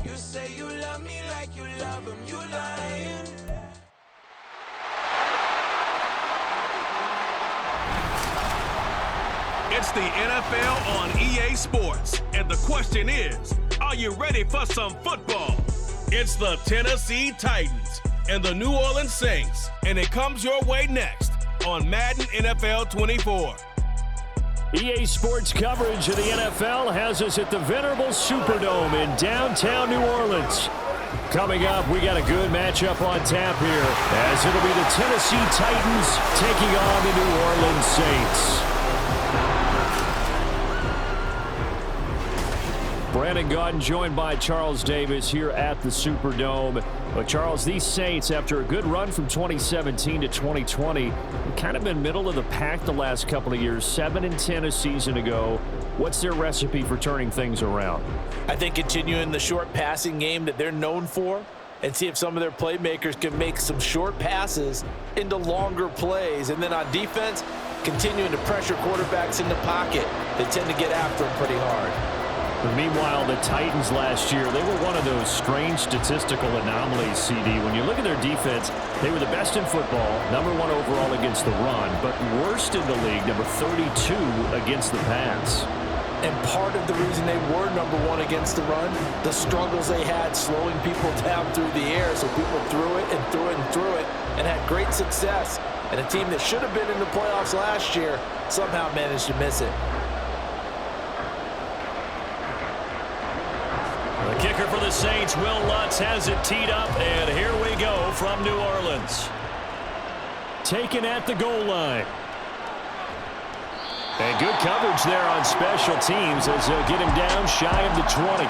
You say you love me like you love him, you lying. It's the NFL on EA Sports, and the question is, are you ready for some football? It's the Tennessee Titans and the New Orleans Saints, and it comes your way next on Madden NFL 24. EA Sports coverage of the NFL has us at the venerable Superdome in downtown New Orleans. Coming up, we got a good matchup on tap here, as it'll be the Tennessee Titans taking on the New Orleans Saints. Brandon Gaudin joined by Charles Davis here at the Superdome. But Charles, these Saints, after a good run from 2017 to 2020, have kind of been middle of the pack the last couple of years, 7-10 a season ago. What's their recipe for turning things around? I think continuing the short passing game that they're known for, and see if some of their playmakers can make some short passes into longer plays. And then on defense, continuing to pressure quarterbacks in the pocket. They tend to get after them pretty hard. But meanwhile, the Titans last year, they were one of those strange statistical anomalies, CD. When you look at their defense, they were the best in football, number 1 overall against the run, but worst in the league, number 32 against the pass. And part of the reason they were number 1 against the run, the struggles they had slowing people down through the air, so people threw it and threw it and threw it and had great success. And a team that should have been in the playoffs last year somehow managed to miss it. The kicker for the Saints, Will Lutz, has it teed up, and here we go from New Orleans. Taken at the goal line. And good coverage there on special teams as they'll get him down shy of the 20.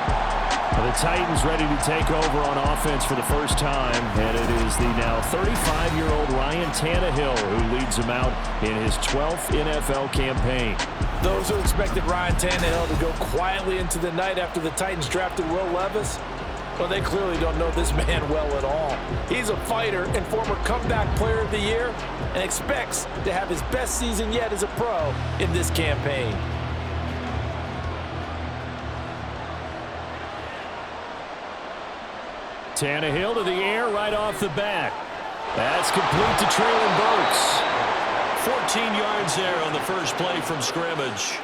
The Titans ready to take over on offense for the first time, and it is the now 35-year-old Ryan Tannehill who leads them out in his 12th NFL campaign. Those who expected Ryan Tannehill to go quietly into the night after the Titans drafted Will Levis, well, they clearly don't know this man well at all. He's a fighter and former comeback player of the year and expects to have his best season yet as a pro in this campaign. Tannehill to the air right off the bat. That's complete to Traylon Burks. 14 yards there on the first play from scrimmage.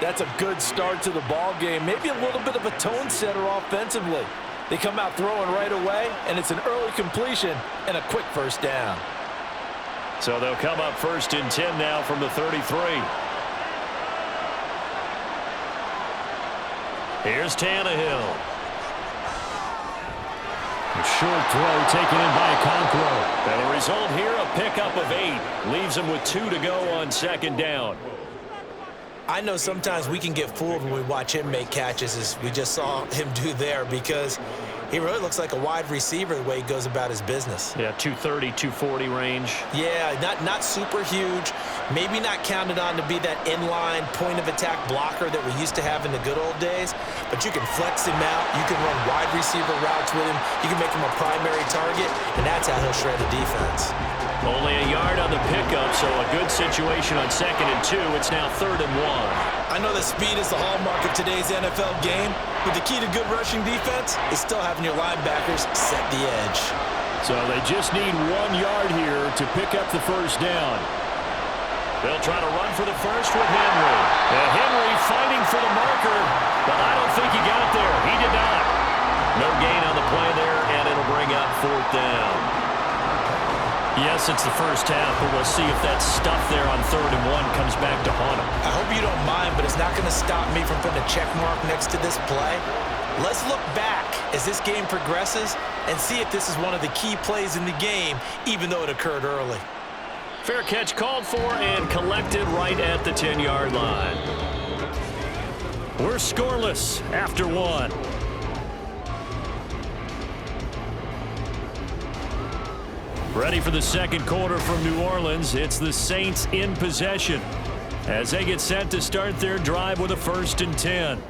That's a good start to the ball game. Maybe a little bit of a tone setter offensively. They come out throwing right away, and it's an early completion and a quick first down. So they'll come up first and 10 now from the 33. Here's Tannehill. A short throw taken in by Conqueror. And the result here, a pickup of 8. Leaves him with 2 to go on second down. I know sometimes we can get fooled when we watch him make catches, as we just saw him do there, because he really looks like a wide receiver the way he goes about his business. Yeah, 230, 240 range. Yeah, not super huge. Maybe not counted on to be that inline point-of-attack blocker that we used to have in the good old days, but you can flex him out. You can run wide receiver routes with him. You can make him a primary target, and that's how he'll shred a defense. Only a yard on the pickup, so a good situation on 2nd and 2. It's now 3rd and 1. I know that speed is the hallmark of today's NFL game, but the key to good rushing defense is still having your linebackers set the edge. So they just need 1 yard here to pick up the first down. They'll try to run for the first with Henry. And Henry fighting for the marker, but I don't think he got there. He did not. No gain on the play there, and it'll bring up 4th down. Yes, it's the first half, but we'll see if that stuff there on 3rd and 1 comes back to haunt him. I hope you don't mind, but it's not going to stop me from putting a check mark next to this play. Let's look back as this game progresses and see if this is one of the key plays in the game, even though it occurred early. Fair catch called for and collected right at the 10-yard line. We're scoreless after 1. Ready for the second quarter from New Orleans. It's the Saints in possession as they get set to start their drive with a 1st and 10.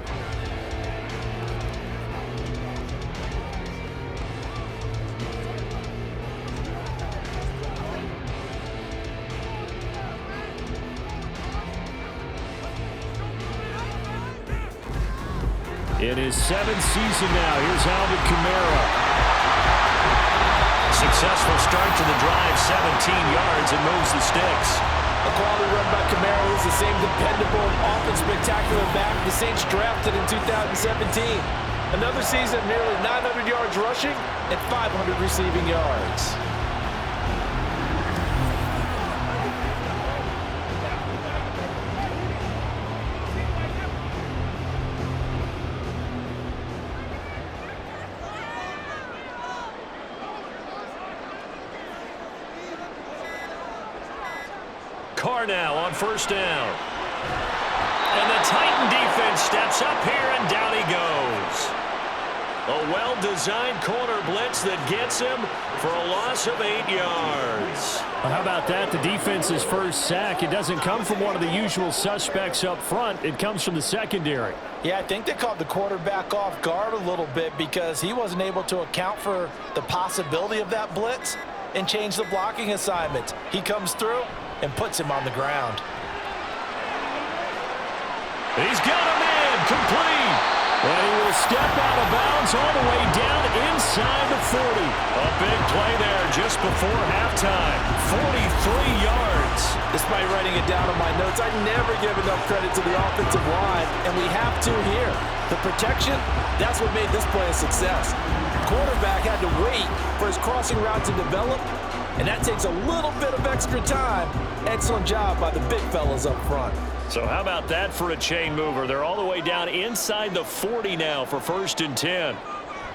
in his 7th season now. Here's Alvin Kamara. Successful start to the drive, 17 yards, and moves the sticks. A quality run by Kamara is the same dependable, often spectacular back the Saints drafted in 2017. Another season of nearly 900 yards rushing and 500 receiving yards. Carr now on first down. And the Titan defense steps up here, and down he goes. A well-designed corner blitz that gets him for a loss of 8 yards. Well, how about that? The defense's first sack. It doesn't come from one of the usual suspects up front. It comes from the secondary. Yeah, I think they caught the quarterback off guard a little bit because he wasn't able to account for the possibility of that blitz and change the blocking assignments. He comes through and puts him on the ground. He's got him in, complete. And he will step out of bounds all the way down inside the 40. A big play there just before halftime. 43 yards. Despite writing it down on my notes, I never give enough credit to the offensive line, and we have to here. The protection, that's what made this play a success. Quarterback had to wait for his crossing route to develop, and that takes a little bit of extra time. Excellent job by the big fellas up front. So how about that for a chain mover? They're all the way down inside the 40 now for 1st and 10.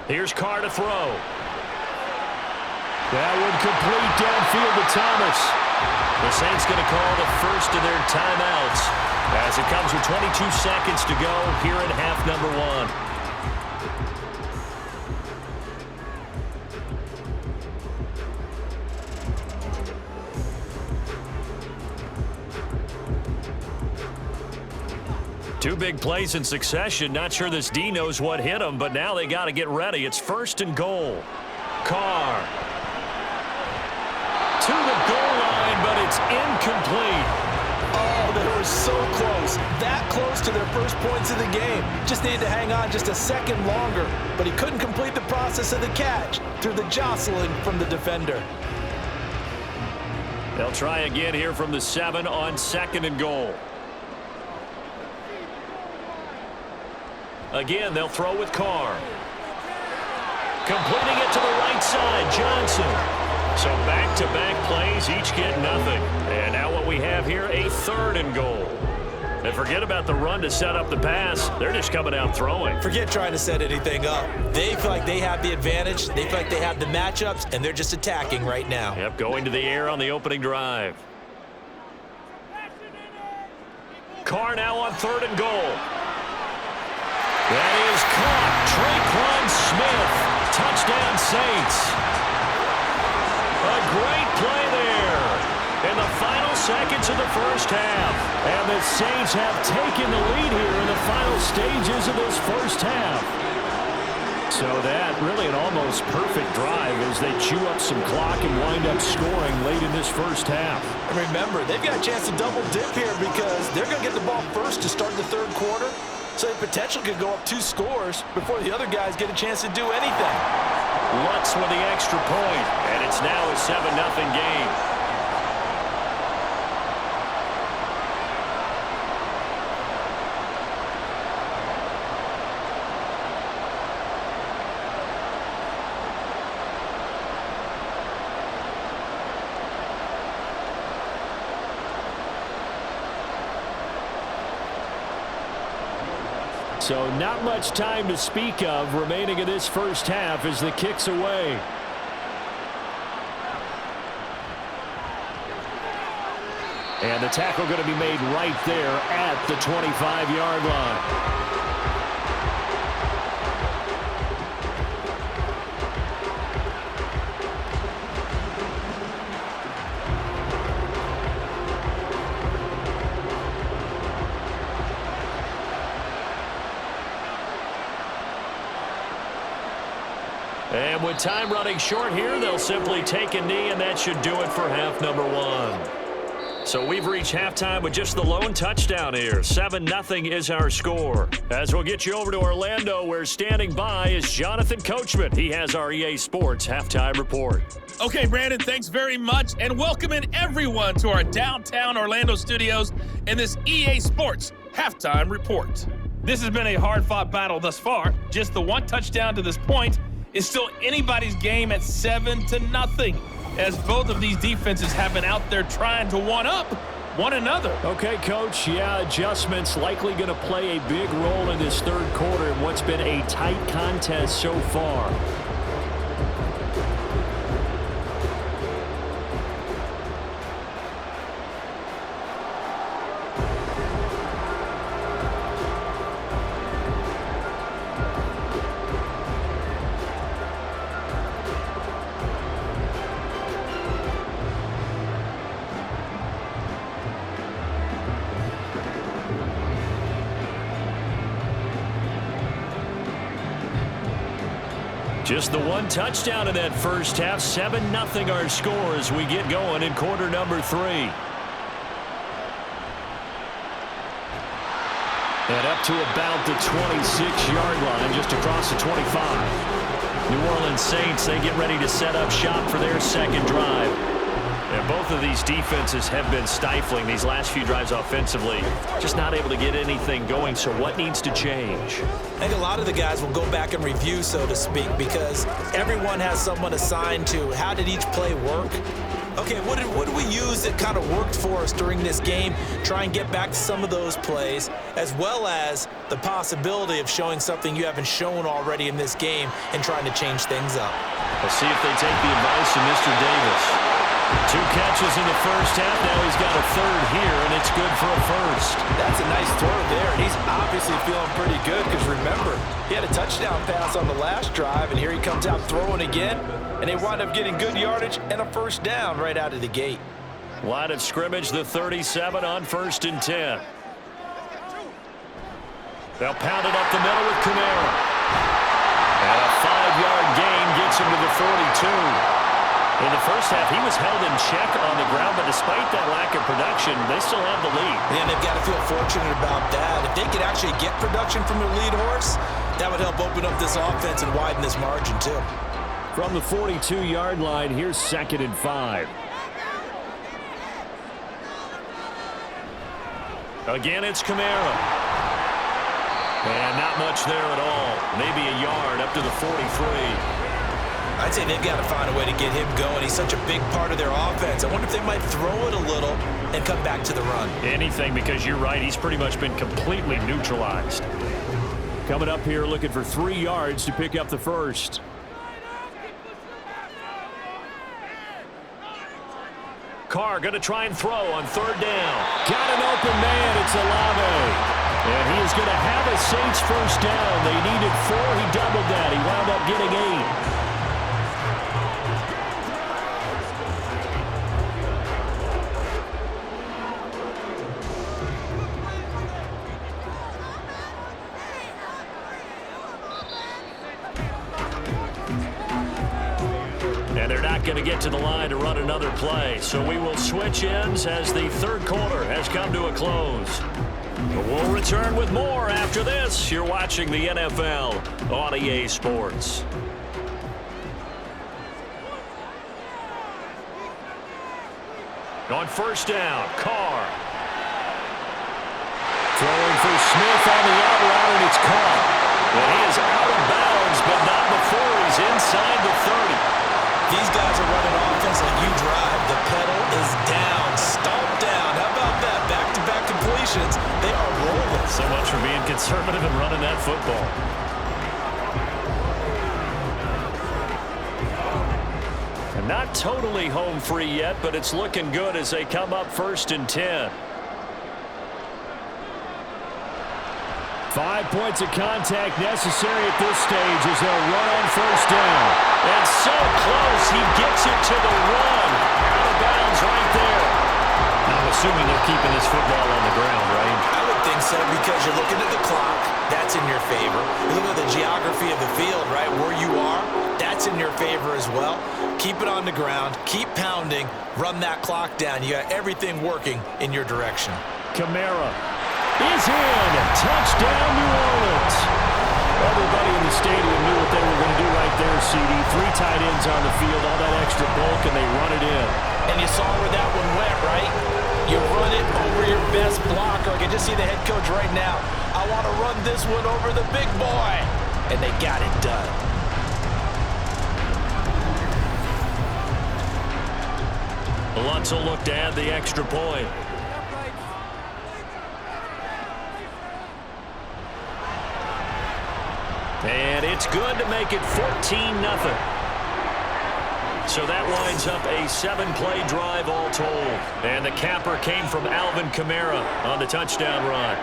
Here's Carr to throw. That would complete downfield to Thomas. The Saints going to call the first of their timeouts as it comes with 22 seconds to go here in half number 1. Two big plays in succession. Not sure this D knows what hit him, but now they got to get ready. It's 1st and goal. Carr to the goal line, but it's incomplete. Oh, they were so close. That close to their first points of the game. Just needed to hang on just a second longer, but he couldn't complete the process of the catch through the jostling from the defender. They'll try again here from the 7 on 2nd and goal. Again, they'll throw with Carr. Completing it to the right side, Johnson. So back-to-back plays, each get nothing. And now what we have here, a 3rd and goal. And forget about the run to set up the pass. They're just coming out throwing. Forget trying to set anything up. They feel like they have the advantage. They feel like they have the matchups, and they're just attacking right now. Yep, going to the air on the opening drive. Carr now on 3rd and goal. That is caught. Traquan Smith. Touchdown, Saints. A great play there in the final seconds of the first half. And the Saints have taken the lead here in the final stages of this first half. So that really an almost perfect drive as they chew up some clock and wind up scoring late in this first half. And remember, they've got a chance to double dip here because they're going to get the ball first to start the 3rd quarter. So the potential could go up 2 scores before the other guys get a chance to do anything. Lutz with the extra point, and it's now a 7-0 game. So not much time to speak of remaining in this first half as the kick's away. And the tackle going to be made right there at the 25-yard line. And with time running short here, they'll simply take a knee, and that should do it for half number 1. So we've reached halftime with just the lone touchdown here. 7-0 is our score. As we'll get you over to Orlando, where standing by is Jonathan Coachman. He has our EA Sports halftime report. Okay, Brandon, thanks very much, and welcoming everyone to our downtown Orlando studios in this EA Sports halftime report. This has been a hard-fought battle thus far. Just the one touchdown to this point is still anybody's game at 7-0, as both of these defenses have been out there trying to one-up one another. Okay, Coach, adjustments likely going to play a big role in this third quarter in what's been a tight contest so far. Just the one touchdown in that first half. 7-0 our score as we get going in quarter number 3. And up to about the 26-yard line, just across the 25. New Orleans Saints, they get ready to set up shop for their second drive. And both of these defenses have been stifling these last few drives offensively. Just not able to get anything going, so what needs to change? I think a lot of the guys will go back and review, so to speak, because everyone has someone assigned to how did each play work. Okay, what did we use that kind of worked for us during this game? Try and get back to some of those plays, as well as the possibility of showing something you haven't shown already in this game and trying to change things up. We'll see if they take the advice of Mr. Davis. 2 catches in the first half. Now he's got a third here, and it's good for a first. That's a nice throw there, and he's obviously feeling pretty good because, remember, he had a touchdown pass on the last drive, and here he comes out throwing again, and they wind up getting good yardage and a first down right out of the gate. Line of scrimmage, the 37 on 1st and 10. They'll pound it up the middle with Kamara. And a 5-yard gain gets him to the 42. In the first half, he was held in check on the ground, but despite that lack of production, they still have the lead. And they've got to feel fortunate about that. If they could actually get production from their lead horse, that would help open up this offense and widen this margin, too. From the 42-yard line, here's 2nd and 5. Again, it's Kamara. And not much there at all. Maybe a yard up to the 43. I'd say they've got to find a way to get him going. He's such a big part of their offense. I wonder if they might throw it a little and come back to the run. Anything, because you're right. He's pretty much been completely neutralized. Coming up here looking for 3 yards to pick up the first. Carr going to try and throw on 3rd down. Got an open man. It's Olave. And he is going to have a Saints first down. They needed 4. He doubled that. He wound up getting 8. And they're not going to get to the line to run another play. So we will switch ends as the third quarter has come to a close. But we'll return with more after this. You're watching the NFL on EA Sports. On 1st down, Carr. Throwing for Smith on the out route, and it's caught. And he is out of bounds, but not before he's inside the 30. These guys are running offense like you drive. The pedal is down, stomped down. How about that? Back-to-back completions. They are rolling. So much for being conservative and running that football. And not totally home free yet, but it's looking good as they come up 1st and 10. 5 points of contact necessary at this stage as they'll run on 1st down. And so close, he gets it to the 1. Out of bounds right there. I'm assuming they're keeping this football on the ground, right? I would think so, because you're looking at the clock. That's in your favor. You look at the geography of the field, right? Where you are, that's in your favor as well. Keep it on the ground. Keep pounding. Run that clock down. You got everything working in your direction. Kamara is in. Touchdown, New Orleans. Everybody in the stadium knew what they were going to do right there, CD. 3 tight ends on the field, all that extra bulk, and they run it in. And you saw where that one went, right? You run it over your best blocker. I can just see the head coach right now. I want to run this one over the big boy. And they got it done. Lutz will look to add the extra point. And it's good to make it 14-0. So that winds up a 7-play drive all told. And the capper came from Alvin Kamara on the touchdown run.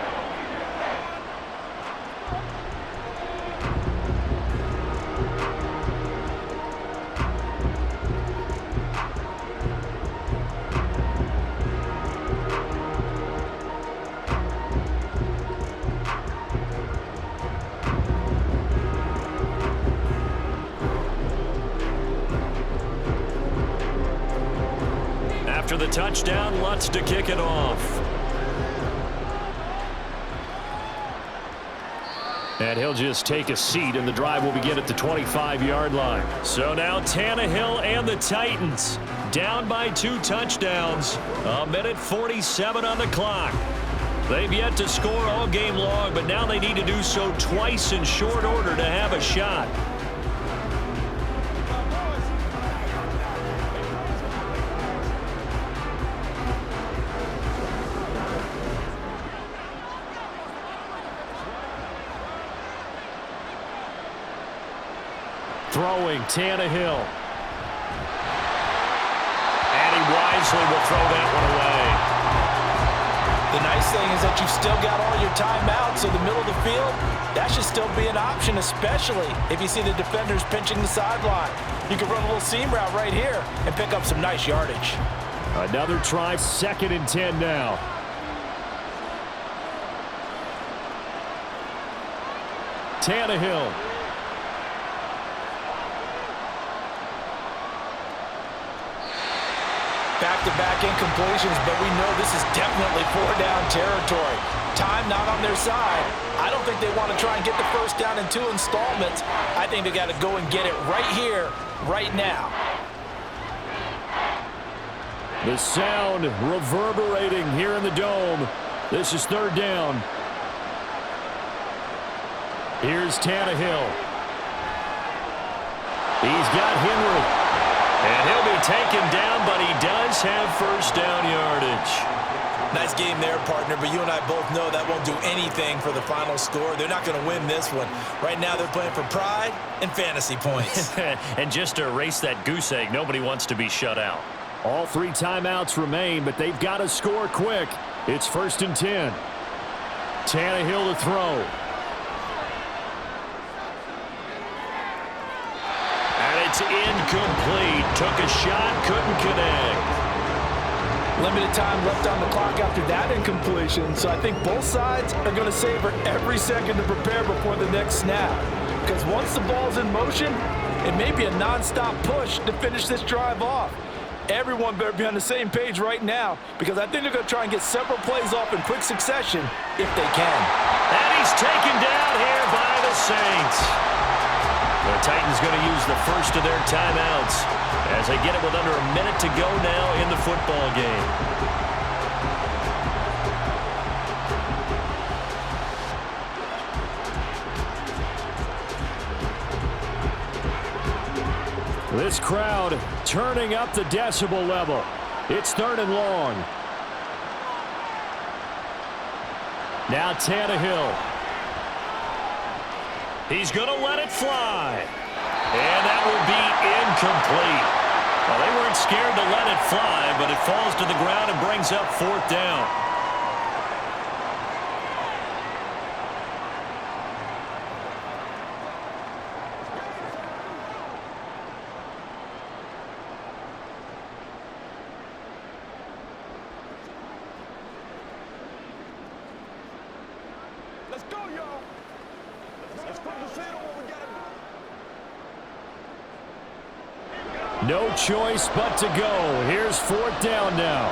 After the touchdown, Lutz to kick it off. And he'll just take a seat, and the drive will begin at the 25-yard line. So now Tannehill and the Titans down by 2 touchdowns. 1:47 on the clock. They've yet to score all game long, but now they need to do so twice in short order to have a shot. Throwing, Tannehill. And he wisely will throw that one away. The nice thing is that you've still got all your timeouts, so the middle of the field, that should still be an option, especially if you see the defenders pinching the sideline. You can run a little seam route right here and pick up some nice yardage. Another try, 2nd and 10 now. Tannehill. Back-to-back incompletions, but we know this is definitely 4-down territory. Time not on their side. I don't think they want to try and get the first down in 2 installments. I think they got to go and get it right here, right now. The sound reverberating here in the dome. This is 3rd down. Here's Tannehill. He's got Henry. And he'll be taken down, but he does have first down yardage. Nice game there, partner, but you and I both know that won't do anything for the final score. They're not going to win this one. Right now they're playing for pride and fantasy points. And just to erase that goose egg, nobody wants to be shut out. All 3 timeouts remain, but they've got to score quick. It's 1st and 10. Tannehill to throw. It's incomplete. Took a shot, couldn't connect. Limited time left on the clock after that incompletion, so I think both sides are going to savor every second to prepare before the next snap. Because once the ball's in motion, it may be a nonstop push to finish this drive off. Everyone better be on the same page right now, because I think they're going to try and get several plays off in quick succession if they can. And he's taken down here by the Saints. The Titans going to use the first of their timeouts as they get it with under a minute to go now in the football game. This crowd turning up the decibel level. It's 3rd and long. Now Tannehill. He's going to let it fly. And that will be incomplete. Well, they weren't scared to let it fly, but it falls to the ground and brings up 4th down. Let's go, y'all. Let's put the what we got to do. No choice but to go. Here's 4th down now.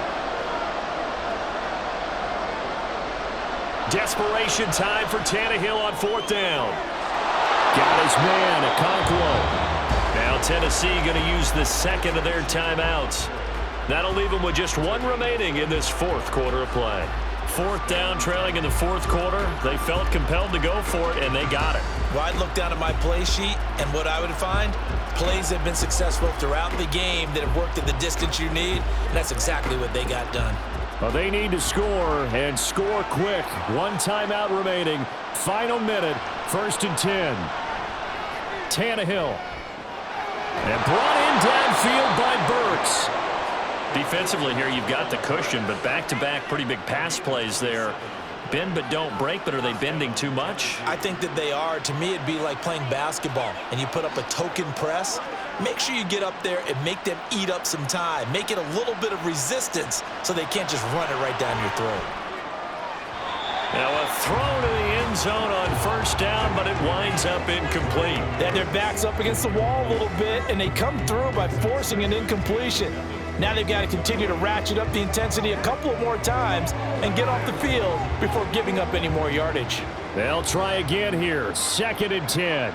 Desperation time for Tannehill on 4th down. Got his man, Okonkwo. Now Tennessee going to use the second of their timeouts. That'll leave them with just one remaining in this 4th quarter of play. 4th down, trailing in the 4th quarter. They felt compelled to go for it, and they got it. Well, I'd look down at my play sheet, and what I would find, plays have been successful throughout the game that have worked at the distance you need, and that's exactly what they got done. Well, they need to score, and score quick. 1 timeout remaining. Final minute, 1st and 10. Tannehill. And brought in downfield by Burks. Defensively here, you've got the cushion, but back-to-back pretty big pass plays there. Bend but don't break, but are they bending too much? I think that they are. To me, it'd be like playing basketball, and you put up a token press. Make sure you get up there and make them eat up some time. Make it a little bit of resistance so they can't just run it right down your throat. Now a throw to the end zone on 1st down, but it winds up incomplete. Then their back's up against the wall a little bit, and they come through by forcing an incompletion. Now they've got to continue to ratchet up the intensity a couple of more times and get off the field before giving up any more yardage. They'll try again here. 2nd and 10.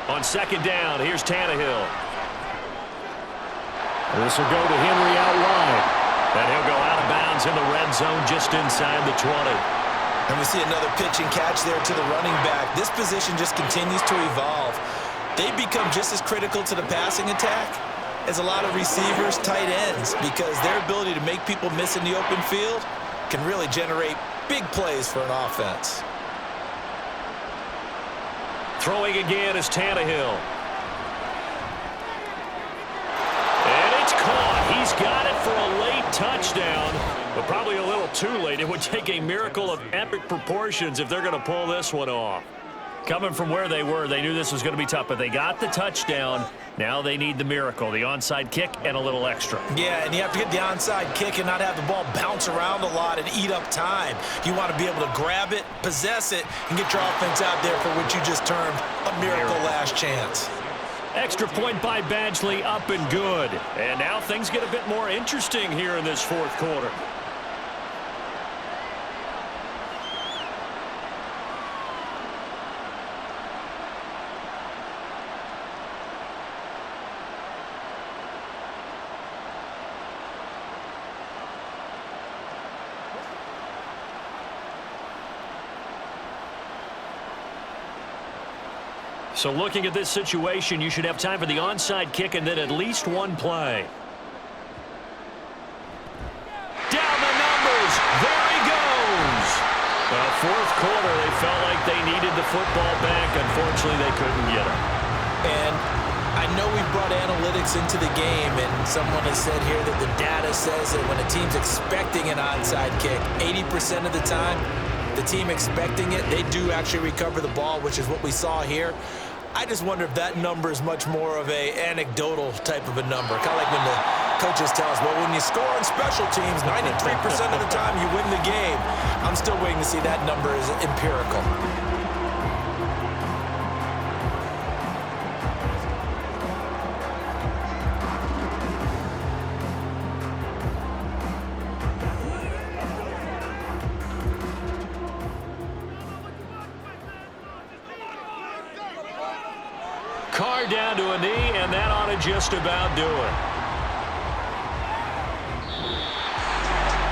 On 2nd down, here's Tannehill. This will go to Henry out wide. And he'll go out of bounds in the red zone just inside the 20. And we see another pitch and catch there to the running back. This position just continues to evolve. They become just as critical to the passing attack as a lot of receivers, tight ends, because their ability to make people miss in the open field can really generate big plays for an offense. Throwing again is Tannehill. And it's caught. He's got it for a late touchdown, but probably a little too late. It would take a miracle of epic proportions if they're going to pull this one off. Coming from where they were, they knew this was going to be tough, but they got the touchdown. Now they need the miracle, the onside kick and a little extra. Yeah, and you have to get the onside kick and not have the ball bounce around a lot and eat up time. You want to be able to grab it, possess it, and get your offense out there for what you just termed a miracle last chance. Extra point by Badgley, up and good. And now things get a bit more interesting here in this 4th quarter. So looking at this situation, you should have time for the onside kick and then at least one play. Down the numbers. There he goes. Well, 4th quarter, they felt like they needed the football back. Unfortunately, they couldn't get it. And I know we've brought analytics into the game, and someone has said here that the data says that when a team's expecting an onside kick, 80% of the time, the team expecting it, they do actually recover the ball, which is what we saw here. I just wonder if that number is much more of a anecdotal type of a number. Kind of like when the coaches tell us, well, when you score on special teams, 93% of the time you win the game. I'm still waiting to see that number is empirical. Carr down to a knee, and that ought to just about do it.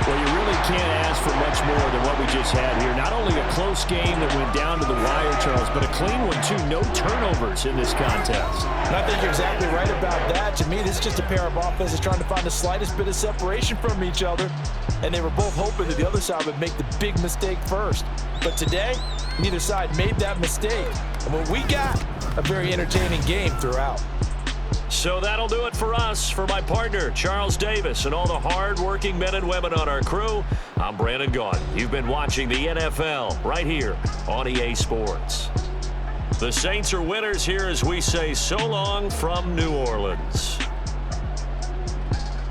Well, you really can't ask for much more than what we just had here. Not only a close game that went down to the wire, Charles, but a clean one, too. No turnovers in this contest. And I think you're exactly right about that. To me, this is just a pair of offenses trying to find the slightest bit of separation from each other, and they were both hoping that the other side would make the big mistake first. But today, neither side made that mistake. And what we got, a very entertaining game throughout. So that'll do it for us. For my partner, Charles Davis, and all the hard-working men and women on our crew, I'm Brandon Gaudin. You've been watching the NFL right here on EA Sports. The Saints are winners here as we say so long from New Orleans.